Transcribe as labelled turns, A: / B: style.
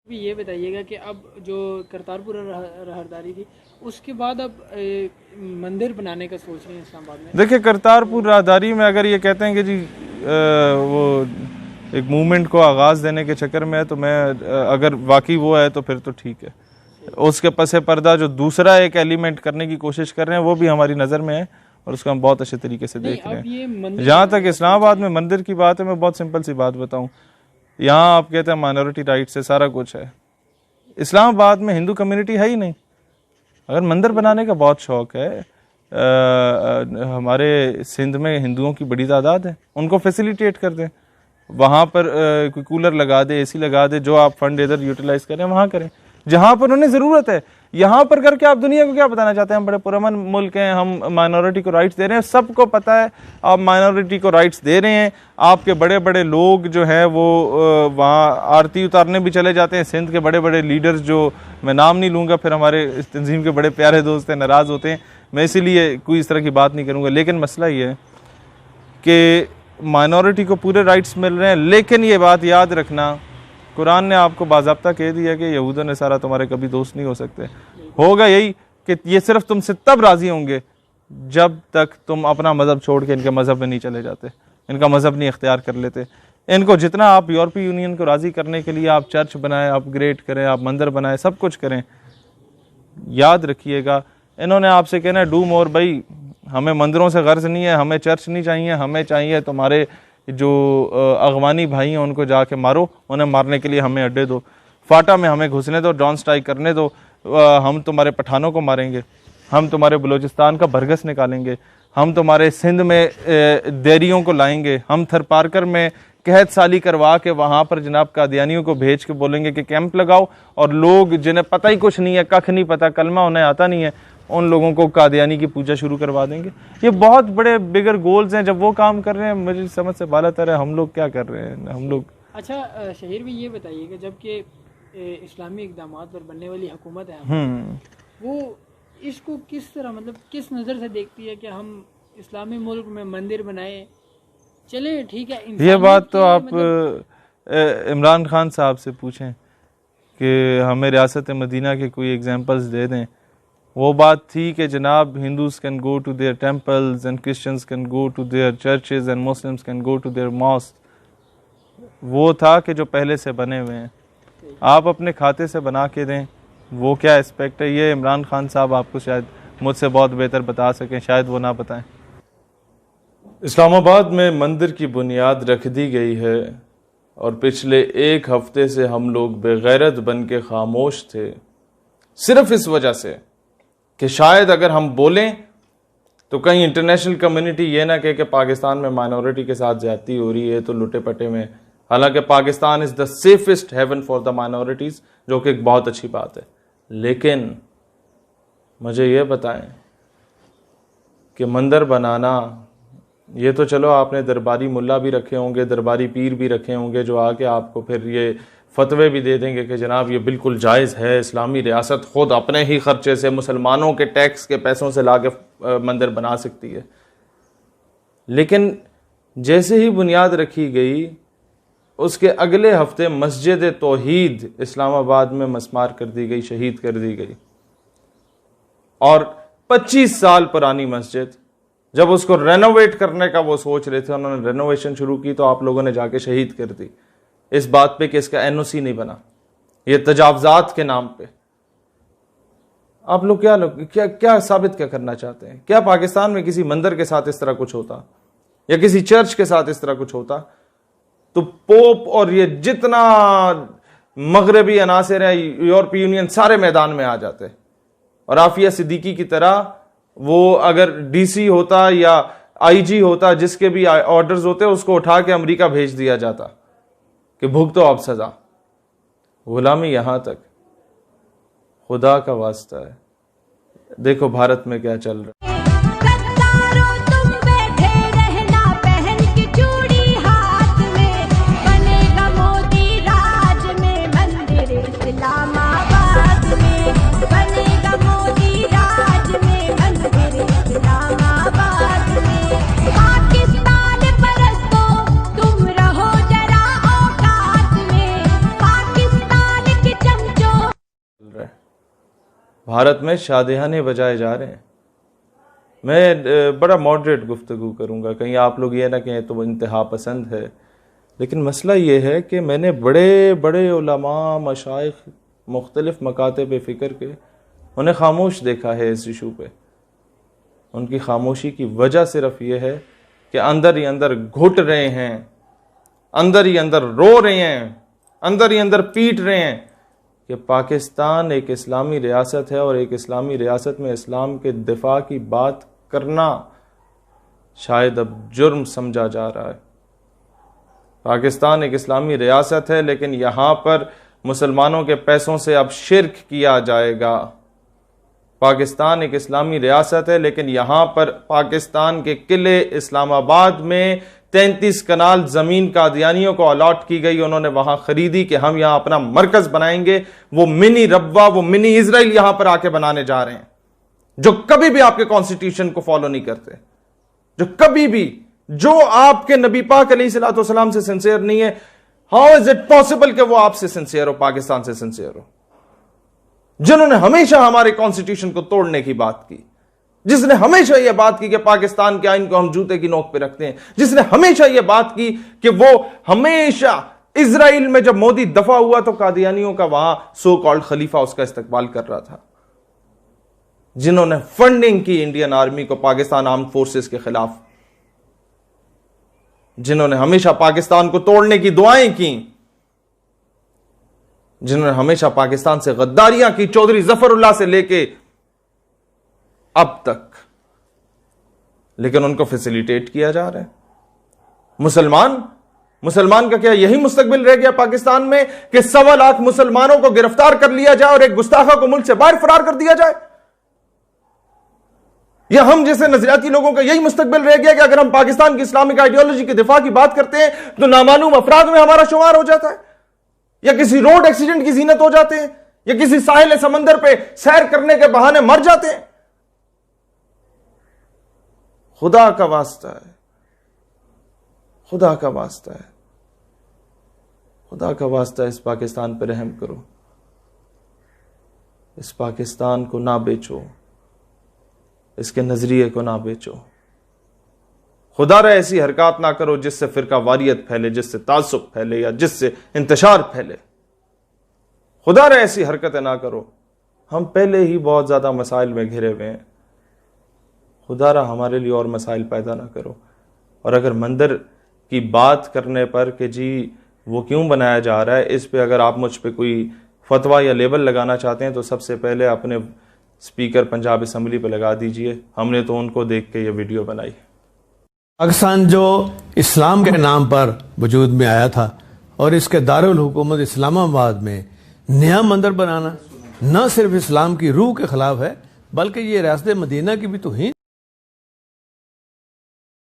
A: بھی یہ بتائیے گا کہ اب جو کرتارپور راہداری تھی اس کے بعد اب مندر بنانے کا سوچ رہے ہیں اسلام آباد میں.
B: دیکھیں کرتارپور راہداری میں اگر یہ کہتے ہیں کہ جی وہ ایک موومنٹ کو آغاز دینے کے چکر میں ہے تو میں اگر واقعی وہ ہے تو پھر تو ٹھیک ہے. اس کے پس پردہ جو دوسرا ایک ایلیمنٹ کرنے کی کوشش کر رہے ہیں وہ بھی ہماری نظر میں ہے اور اس کو ہم بہت اچھے طریقے سے دیکھ رہے ہیں. جہاں تک اسلام آباد میں مندر کی بات ہے میں بہت سمپل سی بات بتاؤں. یہاں آپ کہتے ہیں مائنورٹی رائٹ سے سارا کچھ ہے. اسلام آباد میں ہندو کمیونٹی ہے ہی نہیں. اگر مندر بنانے کا بہت شوق ہے ہمارے سندھ میں ہندوؤں کی بڑی تعداد ہے, ان کو فیسیلیٹیٹ کر دیں. وہاں پر کوئی کولر لگا دے, اے سی لگا دے, جو آپ فنڈ ادھر یوٹیلائز کریں وہاں کریں جہاں پر انہیں ضرورت ہے. یہاں پر کر کے آپ دنیا کو کیا بتانا چاہتے ہیں ہم بڑے پرامن ملک ہیں, ہم مائنورٹی کو رائٹس دے رہے ہیں. سب کو پتہ ہے آپ مائنورٹی کو رائٹس دے رہے ہیں. آپ کے بڑے بڑے لوگ جو ہیں وہ وہاں آرتی اتارنے بھی چلے جاتے ہیں. سندھ کے بڑے بڑے لیڈرز جو میں نام نہیں لوں گا پھر ہمارے اس تنظیم کے بڑے پیارے دوست ہیں ناراض ہوتے ہیں, میں اسی لیے کوئی اس طرح کی بات نہیں کروں گا. لیکن مسئلہ یہ ہے کہ مائنورٹی کو پورے رائٹس مل رہے ہیں. لیکن یہ بات یاد رکھنا قرآن نے آپ کو باضابطہ کہہ دیا کہ یہود و نصارہ تمہارے کبھی دوست نہیں ہو سکتے. ہوگا یہی کہ یہ صرف تم سے تب راضی ہوں گے جب تک تم اپنا مذہب چھوڑ کے ان کے مذہب میں نہیں چلے جاتے, ان کا مذہب نہیں اختیار کر لیتے. ان کو جتنا آپ یورپی یونین کو راضی کرنے کے لیے آپ چرچ بنائیں, اپ گریڈ کریں, آپ مندر بنائیں, سب کچھ کریں, یاد رکھیے گا انہوں نے آپ سے کہنا ہے ڈو مور. بھائی ہمیں مندروں سے غرض نہیں ہے, ہمیں چرچ نہیں چاہیے, ہمیں چاہیے تمہارے جو اغوانی بھائی ہیں ان کو جا کے مارو, انہیں مارنے کے لیے ہمیں اڈے دو. فاٹا میں ہمیں گھسنے دو, ڈرون سٹرائک کرنے دو, ہم تمہارے پٹھانوں کو ماریں گے, ہم تمہارے بلوچستان کا برگس نکالیں گے, ہم تمہارے سندھ میں دیریوں کو لائیں گے, ہم تھر پارکر میں قحط سالی کروا کے وہاں پر جناب قادیانیوں کو بھیج کے بولیں گے کہ کیمپ لگاؤ, اور لوگ جنہیں پتہ ہی کچھ نہیں ہے, ککھ نہیں پتہ, کلمہ انہیں آتا نہیں ہے, ان لوگوں کو قادیانی کی پوجا شروع کروا دیں گے. یہ بہت بڑے بگر گولز ہیں. جب وہ کام کر رہے ہیں مجھے سمجھ سے بالا تر ہے ہم لوگ کیا کر رہے ہیں ہم لوگ.
A: اچھا شہیر بھی یہ بتائیے کہ جب کہ اسلامی اقدامات پر بننے والی حکومت ہے وہ اس کو کس طرح مطلب کس نظر سے دیکھتی ہے کہ ہم اسلامی ملک میں مندر بنائیں. چلے ٹھیک ہے,
B: یہ بات تو آپ عمران خان صاحب سے پوچھیں کہ ہمیں ریاست مدینہ کے کوئی ایگزامپلز دے دیں. وہ بات تھی کہ جناب Hindus can go to their temples and Christians can go to their churches and Muslims can go to their mosque. وہ تھا کہ جو پہلے سے بنے ہوئے ہیں آپ اپنے کھاتے سے بنا کے دیں. وہ کیا اسپیکٹ ہے یہ عمران خان صاحب آپ کو شاید مجھ سے بہت بہتر بتا سکیں, شاید وہ نہ بتائیں. اسلام آباد میں مندر کی بنیاد رکھ دی گئی ہے اور پچھلے ایک ہفتے سے ہم لوگ بے غیرت بن کے خاموش تھے صرف اس وجہ سے کہ شاید اگر ہم بولیں تو کہیں انٹرنیشنل کمیونٹی یہ نہ کہے کہ پاکستان میں مائنورٹی کے ساتھ زیادتی ہو رہی ہے تو لٹے پٹے میں. حالانکہ Pakistan is the safest haven for the minorities, جو کہ ایک بہت اچھی بات ہے. لیکن مجھے یہ بتائیں کہ مندر بنانا, یہ تو چلو آپ نے درباری ملا بھی رکھے ہوں گے, درباری پیر بھی رکھے ہوں گے جو آ کے آپ کو پھر یہ فتوے بھی دے دیں گے کہ جناب یہ بالکل جائز ہے, اسلامی ریاست خود اپنے ہی خرچے سے مسلمانوں کے ٹیکس کے پیسوں سے لا کے مندر بنا سکتی ہے. لیکن جیسے ہی بنیاد رکھی گئی اس کے اگلے ہفتے مسجد توحید اسلام آباد میں مسمار کر دی گئی, شہید کر دی گئی. اور 25 سال پرانی مسجد جب اس کو رینوویٹ کرنے کا وہ سوچ رہے تھے, انہوں نے رینوویشن شروع کی تو آپ لوگوں نے جا کے شہید کر دی اس بات پہ کہ اس کا این او سی نہیں بنا, یہ تجاوزات کے نام پہ. آپ لوگ کیا ثابت کیا کرنا چاہتے ہیں؟ کیا پاکستان میں کسی مندر کے ساتھ اس طرح کچھ ہوتا یا کسی چرچ کے ساتھ اس طرح کچھ ہوتا تو پوپ اور یہ جتنا مغربی عناصر ہیں, یورپی یونین, سارے میدان میں آ جاتے. اور عافیہ صدیقی کی طرح وہ اگر ڈی سی ہوتا یا آئی جی ہوتا, جس کے بھی آرڈرز ہوتے, اس کو اٹھا کے امریکہ بھیج دیا جاتا کہ بھگتو اب سزا. غلامی یہاں تک. خدا کا واسطہ ہے دیکھو بھارت میں کیا چل رہا ہے.
C: تم رہو جرا اوقات میں, پاکستان کی
B: بھارت میں شادیانے بجائے جا رہے ہیں. میں بڑا ماڈریٹ گفتگو کروں گا, کہیں آپ لوگ یہ نہ کہیں تو انتہا پسند ہے, لیکن مسئلہ یہ ہے کہ میں نے بڑے بڑے علماء مشائخ مختلف مکاتب فکر کے انہیں خاموش دیکھا ہے اس ایشو پہ. ان کی خاموشی کی وجہ صرف یہ ہے کہ اندر ہی اندر گھٹ رہے ہیں, اندر ہی اندر رو رہے ہیں, اندر ہی اندر پیٹ رہے ہیں کہ پاکستان ایک اسلامی ریاست ہے اور ایک اسلامی ریاست میں اسلام کے دفاع کی بات کرنا شاید اب جرم سمجھا جا رہا ہے. پاکستان ایک اسلامی ریاست ہے, لیکن یہاں پر مسلمانوں کے پیسوں سے اب شرک کیا جائے گا. پاکستان ایک اسلامی ریاست ہے, لیکن یہاں پر پاکستان کے قلعے اسلام آباد میں 33 کنال زمین قادیانیوں کو الاٹ کی گئی, انہوں نے وہاں خریدی کہ ہم یہاں اپنا مرکز بنائیں گے. وہ منی ربوہ, وہ منی اسرائیل یہاں پر آ کے بنانے جا رہے ہیں, جو کبھی بھی آپ کے کانسٹیٹیوشن کو فالو نہیں کرتے, جو کبھی بھی, جو آپ کے نبی پاک علیہ الصلوۃ والسلام سے سنسیئر نہیں ہے. ہاؤ از اٹ پاسبل کہ وہ آپ سے سنسیئر ہو, پاکستان سے سنسیئر ہو, جنہوں نے ہمیشہ ہمارے کانسٹیٹیوشن کو توڑنے کی بات کی, جس نے ہمیشہ یہ بات کی کہ پاکستان کے آئین کو ہم جوتے کی نوک پہ رکھتے ہیں, جس نے ہمیشہ یہ بات کی کہ وہ ہمیشہ اسرائیل میں جب مودی دفاع ہوا تو قادیانیوں کا وہاں سو کالڈ خلیفہ اس کا استقبال کر رہا تھا, جنہوں نے فنڈنگ کی انڈین آرمی کو پاکستان آرمڈ فورسز کے خلاف, جنہوں نے ہمیشہ پاکستان کو توڑنے کی دعائیں کی, جنہوں نے ہمیشہ پاکستان سے غداریاں کی, چودھری ظفر اللہ سے لے کے اب تک, لیکن ان کو فیسیلیٹیٹ کیا جا رہا ہے. مسلمان کا کیا یہی مستقبل رہ گیا پاکستان میں کہ 1.25 لاکھ مسلمانوں کو گرفتار کر لیا جائے اور ایک گستاخہ کو ملک سے باہر فرار کر دیا جائے؟ یا ہم جیسے نظریاتی لوگوں کا یہی مستقبل رہ گیا کہ اگر ہم پاکستان کی اسلامک آئیڈیالوجی کے دفاع کی بات کرتے ہیں تو نامعلوم افراد میں ہمارا شمار ہو جاتا ہے, یا کسی روڈ ایکسیڈنٹ کی زینت ہو جاتے ہیں, یا کسی ساحل سمندر پہ سیر کرنے کے بہانے مر جاتے ہیں؟ خدا کا واسطہ ہے, خدا کا واسطہ ہے, خدا کا واسطہ ہے, اس پاکستان پہ رحم کرو, اس پاکستان کو نہ بیچو, اس کے نظریے کو نہ بیچو. خدا رہا ایسی حرکات نہ کرو جس سے فرقہ واریت پھیلے, جس سے تعصب پھیلے, یا جس سے انتشار پھیلے. خدا رہا ایسی حرکتیں نہ کرو. ہم پہلے ہی بہت زیادہ مسائل میں گھرے ہوئے ہیں, خدا رہا ہمارے لیے اور مسائل پیدا نہ کرو. اور اگر مندر کی بات کرنے پر کہ جی وہ کیوں بنایا جا رہا ہے, اس پہ اگر آپ مجھ پہ کوئی فتویٰ یا لیبل لگانا چاہتے ہیں تو سب سے پہلے اپنے اسپیکر پنجاب اسمبلی پہ لگا دیجئے, ہم نے تو ان کو دیکھ کے یہ ویڈیو بنائی.
C: پاکستان جو اسلام کے نام پر وجود میں آیا تھا, اور اس کے دارالحکومت اسلام آباد میں نیا مندر بنانا نہ صرف اسلام کی روح کے خلاف ہے بلکہ یہ ریاست مدینہ کی بھی توہین